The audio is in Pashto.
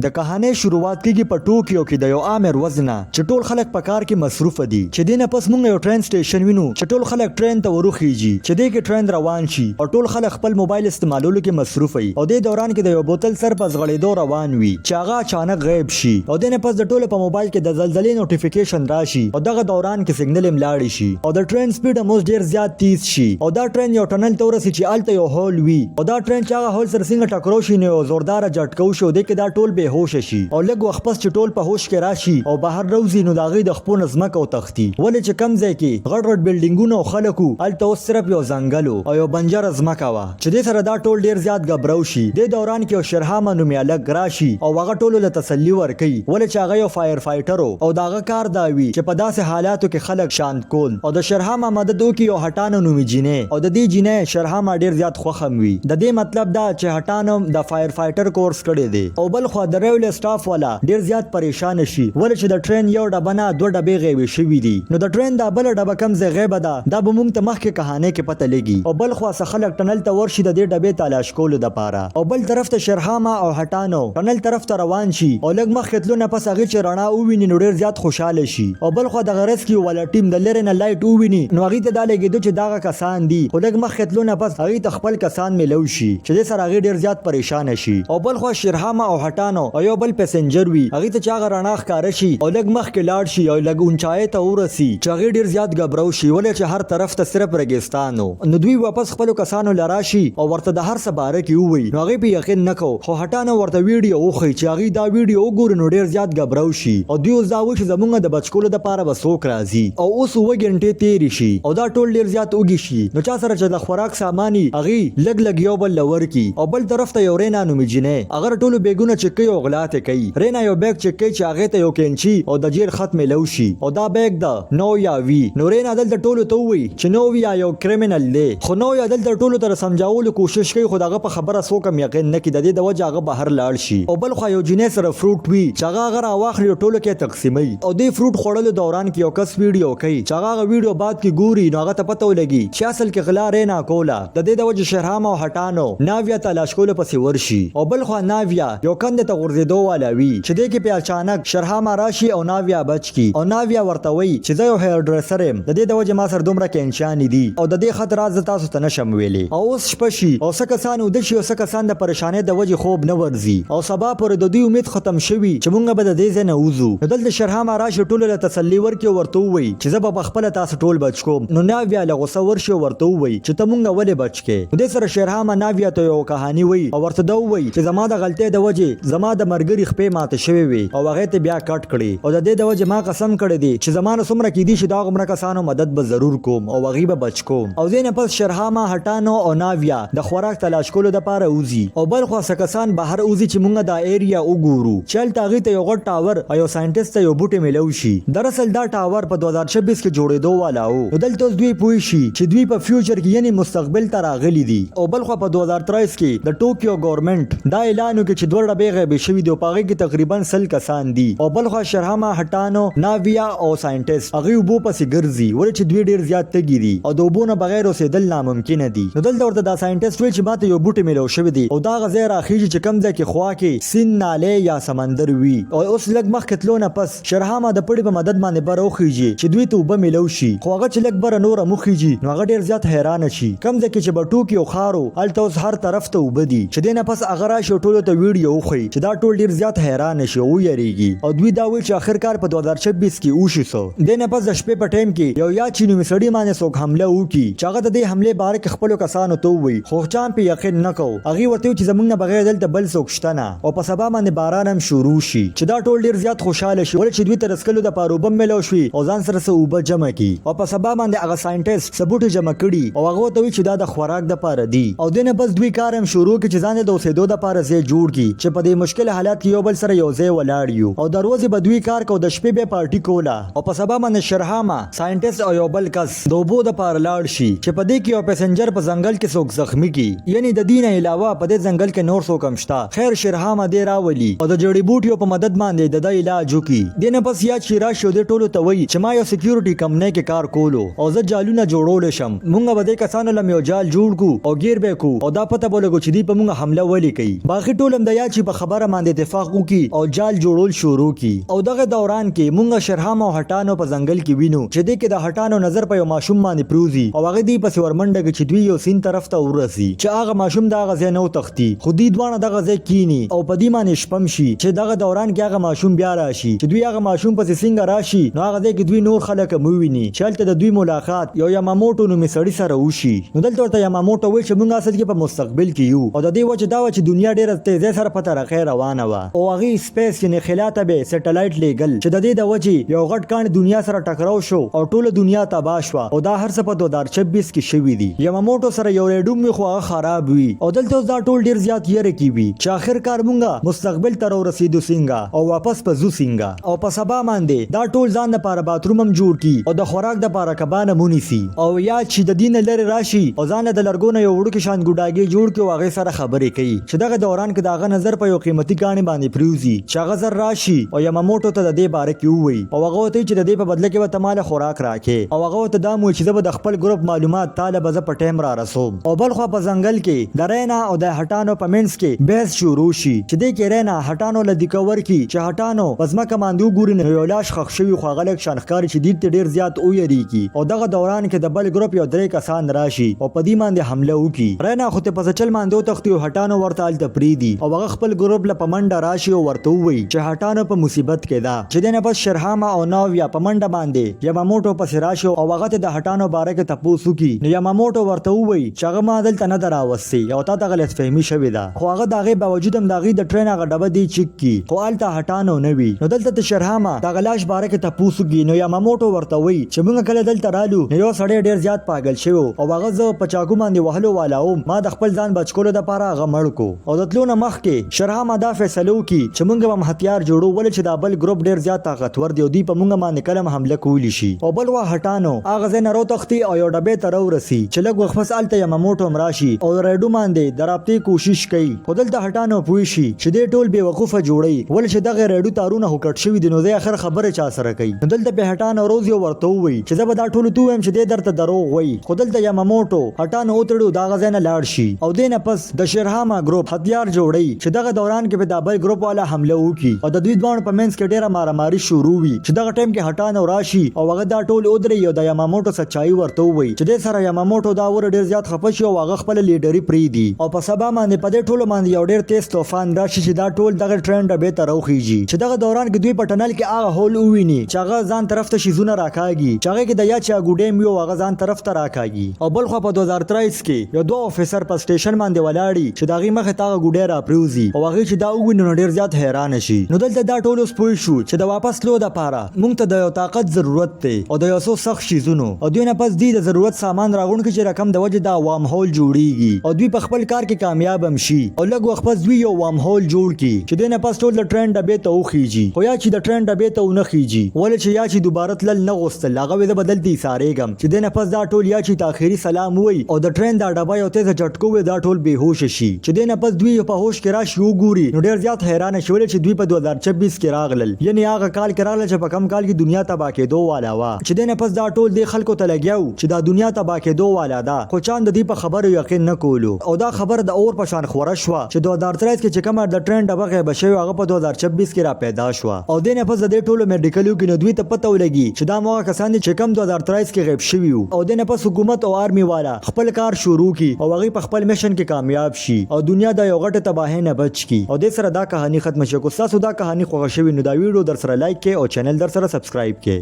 د کہانی شروعات کیږي په ټوکیو کې د یو عامر وزنه چې ټول خلک په کار کې مصروف دي چې دینه پس مونږ یو ټرین سټیشن وینو چې ټول خلک ټرین ته ورخیږي چې دې کې ټرین روان شي او ټول خلک خپل موبایل استعمالولو کې مصروف وي او د دوران کې د یو بوتل سر په زغړېدو روان وي چې هغه اچانک غیب شي او دینه پس د ټولو په موبایل کې د زلزلې نوټیفیکیشن راشي او دغه دوران کې سیګنل ملاړ شي او د ټرین سپیډ هم ډیر زیات تیز شي او دا ټرین یو ټنل ته ورسي چې الته یو هول وي او دا ټرین چې هغه هول سره څنګه ټکرو شي نو زوردار جټکو شو د کې دا ټول به هوش شي او لږ وخت پس چې ټول په هوش کې راشي او بهر روزي نو دا غي د خپل نظمک او تختی ولې چې کم ځای کې غړ غړ بلډینګونه او خلکو الته اوس صرف یو ځنګل او یو بنجر ځمکه وا چې دې سره دا ټول ډیر زیات غبرو شي د دوران کې یو شرهامه نومي الګ راشي او هغه ټول له تسلی ورکي ولې چې هغه یو فایر فایټر او داغه کار دا وی چې په داسې حالاتو کې خلک شانت کول او د شرهامه مدد وکي او هټانو نومي جینې او د دې جینې شرهامه ډیر زیات خوخم وي د دې مطلب دا چې هټانو د فایر فایټر کورس کړی دی او بل خو د ریل سټاف والا ډیر زیات پریشان شي ولې چې د ټرین یو ډبه نه دوه ډبې غیبې شوي دي نو د ټرین دا بل ډبه کم ځای غیبه ده دا به موږ ته مخکې کهانه کې پته لګي او بل خو خلک ټنل ته ورشي د دې ډبې تلاش کولو لپاره او بل طرف ته شرهامه او هټانو ټنل طرف ته روان شي او لږ مخکې تلو نه پس هغه چې رڼا وویني نو ډیر زیات خوشاله شي او بل خو د ریسکیو والا ټیم د لری نه لایټ وویني نو هغه ته دا لګیدو چې داغه کسان دي خو لږ مخکې تلو نه پس هغه ته خپل کسان ملو شي چې د سره هغه ډیر زیات پریشان شي او بل خو شرهامه او هټانو او یو بل پسنجر وي هغه ته چې هغه رڼا ښکار شي او لږ مخکې لاړ شي او لږ اونچای ته ورسي چې هغه ډیر زیات غبرو شي ولې چې هر طرف ته صرف ریګستان نو دوی واپس خپل کسانو لراشي او ورته د هر څه باره کې ووي نو هغه په یقین نکو خو هټانو ورته ویډیو وخی چې هغه دا ویډیو وګوري نو ډیر زیات غبرو شي او دوی اوس دا وایي چې زمونږ د بچکولو د پاره وسوک راځي او اوس و غنټې تیری شي او دا ټول ډیر زیات اوږي شي نو چا سره چې د خوراک ساماني هغه لګ یو بل لور کی او بل طرف ته یو رینا نومي جنې اگر ټولو بیګونه چې کوي او غلاته کوي رینا یو بیگ چې کوي چې هغه ته یو کینچی او د جیل ختم لوشي او دا بیگ دا نو یا وی نورین عدل د ټولو ته وی چې نو یا یو کریمینل دی خو نو یا عدل د ټولو تر سمجاولو کوشش کوي خو دغه په خبره سوکم یقین نه کی د دې د وجه هغه بهر لاړ شي او بل خو یو جنې سره فروټ وی چې هغه غره واخلي ټولو کې تقسیمي او دې فروټ خوړلو دوران کې یو کس ویډیو کوي چې هغه ویډیو بعد کې ګوري نو هغه ته پته ولګي چې اصل کې غلا رینا کولا د دې د وجه شرهامه او هټانو ناویا تلاش کول پسې ورشي او بل خو ناویا یو کند ته غورځېدو والا وی چې دې کې په اچانک شرهامه راشي او ناویا بچ کی او ناویا ورته وی چې زه یو هیر ډریسر یم د دې د وجه ما سره دومره کینچان دي او د دې خطر راز تاسو ته نشم ویلي او اوس شپشي او سکه سان د شي او سکه سان د پریشانې د وجه خوب نه ورزي او سبا پر د دوی امید ختم شوي چې مونږ به د دې ځنه وځو دلته شرهامه راشي ټول له تسلی ورکي ورته وی چې زه به خپل تاسو ټول بچ کوم نو ناویا له غوسه ورشي ورته وی چې ته مونږ ولې بچ کې د سره شرهامه ناویا ته یو کہانی وی او ورته دا وی چې زما د غلطۍ د وجه زما د مرګري خپې ماته شوی وي او هغه ته بیا کټ کړي او د دې د وجه ما قسم کړی دی چې زمانه سمره کې دي چې دا غمره کسانو مدد به ضرور کوم او هغه به بچ کوم او زین پس شرهامه هټانو او ناویا د خوراک تلاش کولو د پاره اوزي او بل خو سکسان بهر اوزي چې مونږ د ایریا وګورو چل تاغي ته یو غټ ټاور او یو ساينټیست یو بوټي ملو شي دراصل دا ټاور په 2026 کې جوړېدو والا او دلته دوی پوي شي چې دوی په فیوچر کې یعنی مستقبل ته راغلي دي او بل خو په 2023 کې د ټوکیو ګورنمنت دا اعلان وکړي چې دوه ډبې غیب شوي دی او پاغي کې تقریبا 100 کسان دي او بل خو شرهامه هټانو ناویا او ساينټیست هغه وبو پسې ګرځي ولې چې دوی ډیر زیات تګي دي او د وبونه بغیر اوسېدل ناممکن دي نو دلته ورته دا ساينټیست ویل چې ماته یو بوټي ملو شوی دی او دا غزه راخیږي چې کم ځای کې خوا کې سین ناله یا سمندر وي او اوس لګ مخ کتلو نه پس شرهامه د پړي په مدد باندې بروخیږي چې دوی ته وب ملو شي خو هغه چې لګ بر نور مخیږي نو هغه ډیر زیات حیران شي کم ځای کې چې بټو کې او خارو الته اوس هر طرف ته وبدي چې دینه پس هغه راشي ټولو ته ویډیو وخی چې دا ټول ډیر زیات حیران شي او یریږي او دوی دا وایي چې اخر کار په 2026 کې وشي سو دینه پس د شپې په ټایم کې یو یا چینو مسړی باندې څوک حمله وکي چې هغه د دې حمله باره کې خپل کسانو ته وایي خو چان په یقین نکو هغه ورته چې زمونږ نه بغیر دلته بل څوک شته نه او په سبا باندې باران هم شروع شي چې دا ټول ډیر زیات خوشاله شي ولې چې دوی تر اسکلو د پارو بم ملو شي او ځان سره سه وب جمع کی او په سبا باندې هغه ساينټیست ثبوت جمع کړي او هغه ته وی چې دا د خوراک د پاره دی او دنه بس دوی کار هم شروع کړي چې ځان د اوسېدو د پاره ځای جوړ کړي چې په دې مشکل حالات کې یو بل سره یو ځای ولاړ یو او د ورځې به دوی کار کو د شپې به پارټي کولا او په سبا باندې شرهامه ساينټیست او یو بل کس دوبو د پاره لاړ شي چې په دې کې یو پسنجر په ځنګل کې څوک زخمی کی یعنی د دین علاوه په دې ځنګل کې نور څوک هم شته خیر شرهامه دی راولي او د جړی بوټیو په مدد باندې د علاج وکي دنه پس یا چې راشي د ټولو ته وی چې ما یو سکیورټي کمپنی کې کار کولو او زه جالونه جوړول شم مونږ به د کسانو لم یو جال جوړ کو او غیر به کو او دا پته بولګو چې دی په مونږ حمله ولي کوي باقي ټولم د یا چې په خبره خبره باندې اتفاق وکړي او جال جوړول شروع کړي. او دغه دوران کې مونږ شرهام او هټانو په ځنګل کې وینو چې دې کې د هټانو نظر په یو ماشوم باندې پروزي او هغه دی پسې ورمنډه کې چې دوی یو سین طرف ته ورسي چې هغه ماشوم دا غزه نو تختی خو دې دوانه دغه ځای کینی او په دې باندې شپم شي چې دغه دوران کې هغه ماشوم بیا راشي چې دوی هغه ماشوم پسې څنګه راشي نو هغه ځای کې دوی نور خلک موویني چې هلته د دوی ملاقات یو یاماموټو نومي سړي سره وشي. نو دلته ورته یاماموټو وایي چې موږ اصل کې په مستقبل کې یو او د دې وجه دا و چې دنیا ډېره تیزۍ سره په ترقۍ روانه وه او هغې سپیس یعنې خلا ته به سیټلایټ لیږل چې د دې د وجې یو غټ کاڼ دنیا سره ټکراو شو او ټوله دنیا تباه شوه او دا هر څه په 2026 کې شوي دي. یاماموټو سره یو ریډوم وي خو هغه خراب وي او دلته اوس دا ټول ډېر زیات یېرې کې وي چې آخر کار مونږه مستقبل ته ورسېدو څنګه او واپس په ځو څنګه او په سبا باندې دا ټول ځان دپاره باتروم هم جوړ کړي او د خوراک دپاره کبانه ونیسي او یا چې د دې نه لرې راشي او ځان د لرګو نه یو وړوکې شان ګوډاګۍ جوړ کړي او هغې سره خبرې کوي چې دغه دوران کې د هغه نظر په یو قیمتي کاڼي باندې پریوزي چې هغه زر راشي او یاماموټو ته د دې باره کې ووایي او هغه ورته چې د دې په بدله کې به ته ماله خوراک راکې او هغه ورته دا وایي چې زه به د خپل ګروپ معلومات تاله به زه په ټایم را رسوم. او بل خوا په ځنګل کې د رینا او د هټانو په منځ کې بحث شروع شي چې دې کې رینا هټانو له دیکور کې چې هټانو په ځمکه باندې وګوري نو یو لاش ښخ شوي خو هغه لږ شان ښکاري چې دې ته ډېر زیات ویریږي او دغه دوران کې د بل ګروپ یو 3 کسان راشي او په دې باندې حمله وکړي. رینا خو ته په چل باندې وتښتي او هټانو ورته هلته پرېږدي او هغه خپل ګروپ له په منډه راشي او ورته ووایي چې هټانو په مصیبت کې ده چې دې نه بس شرهاما او ناویا په منډه باندې یاماموټو پسې راشي او هغه ته د هټانو باره کې تپوس وکړي. نو یاماموټو ورته ووایي چې هغه ما دلته نه ده راوستې او تا ته غلطفهمي شوې ده خو هغه د هغې باوجود هم د هغې د ټرین هغه ډبه دی چیک کړي خو هلته هټانو نه وي. نو دلته د شرهاما د هغه لاش باره کې تپوس وکړي. نو یاماموټو ورته وایي چې موږ کله دلته رالو نو یو سړی ډېر زیات پاگل شوی او هغه زه په چاقو باندې وهلو والا وم ما د خپل ځان بچ کولو دپاره هغه مړ کړو او د تلو نه مخکې شرهاما دا فیصله وکړي چې موږ به هم هتیار جوړو ولې چې دا بل ګروپ ډېر زیات طاقتور دی او دوی په موږ باندې کله هم حمله کولی شي. او بل وا هټانو هغه ځای نه راوتښتي او یو ډبې ته راورسي چې لږ وخت پس هلته یاماموټو هم راشي او ریډو باندې د رابطې کوشش کوي خو دلته هټانو پوه شي چې دې ټول بېوقوفه جوړوي ولې چې دغه ریډو تارونه خو کټ شوي دي نو دی اخر خبرې چا سره کوي. نو دلته بیا هټانو روز یو ورته ووایي چې زه به دا ټولو ته ووایم چې دې درته دروغ وایي خو دلته یاماموټو هټانو وتړو د هغه ځای نه لاړ شي او دې نه پس د شرهاما ګروپ هتیار جوړوي چې دغه دوران کې به دا بل ګروپ والا حمله وکړي او د دوی دواړو په منځ کې ډېره ماراماري شروع وي چې دغه ټایم کې هټانو راشي او هغه دا ټول ودرېږي او د یاماموټو سچایي ورته ووایي چې دې سره یاماموټو دا ور ډېر زیات خفه شي او هغه خپله لیډري پرېږدي او په سبا باندې په دې ټولو باندې یو ډېر تیز طوفان راشي چې دا ټول دغه ټرین ډبې ته راوخیږي چې دغه دوران کې دوی په ټنل کې هغه هول وویني چې هغه ځان طرف ته شیزونه راکاږي چې هغې کې د یا چې ګوډیم وي او هغه ځان طرف ته راکاږي. او بل خوا په 2023 کې یو 2 افیسر په سټیشن باندې ولاړي چې د هغې مخې ته هغه ګوډی راپریوزي او هغې چې دا وویني نو ډېر زیات حیرانه شي. نو دلته دا ټول اوس پوه شو چې د واپس تلو دپاره موږ ته د یو طاقت ضرورت دی او د یو څو سخت شیزونو او دوی نه پس دوی د ضرورت سامان راغونډ کړي چې رقم د وجې دا وام هول جوړیږي او دوی په خپل کار کې کامیاب هم شي او لږ وخت پس دوی یو وام هول جوړ کړي چې دوی نه پس ټول د ټرین ډبې ته وخیږي خو یا چې د ټرین ډبې ته ونه خیږي ولې چې یا چې دوباره تلل نه غوښتل هغه وې زه به دلته ایسارېږم چې دوی نه پس دا ټول یا چې تاخیري سلام ووایي او د ټرین دا ډبه یو تیزه جټکو وي دا ټول بېهوشه شي چې دوی نه پس دوی په هوش کې راشي وګوري نو ډېر زیات حیرانه شي ولې چې دوی په 2026 کې راغلل یعنې هغه کال کې راغلل چې په کم کال کې دنیا تباه کېدو والا وه چې دوی نه پس دا ټول دې خلکو ته لګیا و چې دا دنیا تباه کېدو والا ده خو چا د دې په خبرو یقین نه کولو او دا خبر د اور په شان خوره شوه چې 2023 کې چې کومه د ټرین ډبه غیبه شوې هغه په 2026 کې را پیدا شوه او دې نه پس د دې ټولو میډیکلو کې نو دوی ته پته ولګي چې دا موږ کسان دي چې کم 2023 کې غیب شوي وو او دې نه پس حکومت او آرمي والا خپل کار شروع کی او هغه په خپل میشن کې کامیاب شي او دنیا د یو غټه تباهۍ نه بچ کی او دې سره دا کہانی ختم شي. کو تاسو دا کہانی خوښ شوی نو دا ویډیو در سره لایک کړئ او چینل در سره سبسکرایب کړئ.